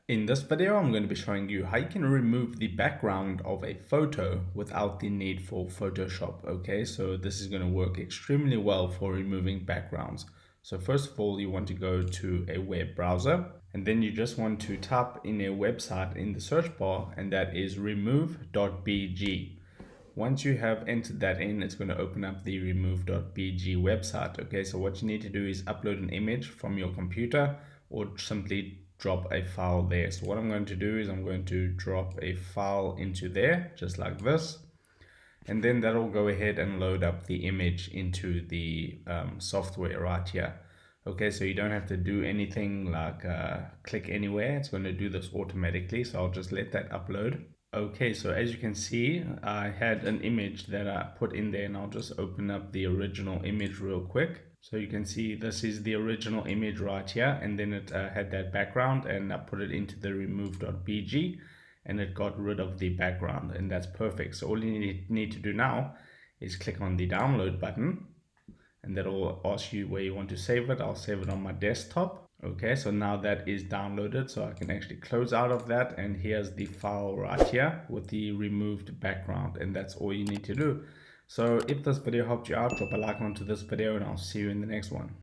In this video, I'm going to be showing you how you can remove the background of a photo without the need for Photoshop. Okay, so this is going to work extremely well for removing backgrounds. So first of all, you want to go to a web browser, and then you just want to type in a website in the search bar, and that is remove.bg. Once you have entered that in, it's going to open up the remove.bg website. Okay, so what you need to do is upload an image from your computer or simply drop a file there. So what I'm going to do is I'm going to drop a file into there just like this, and then that'll go ahead and load up the image into the software right here. Okay, so you don't have to do anything like click anywhere. It's going to do this automatically, so I'll just let that upload. Okay, so as you can see, I had an image that I put in there, and I'll just open up the original image real quick. So you can see this is the original image right here, and then it had that background, and I put it into the remove.bg, and it got rid of the background, and that's perfect. So all you need to do now is click on the download button, and that'll ask you where you want to save it. I'll save it on my desktop. Okay, so now that is downloaded, so I can actually close out of that, and here's the file right here with the removed background, and that's all you need to do. So if this video helped you out, drop a like onto this video, and I'll see you in the next one.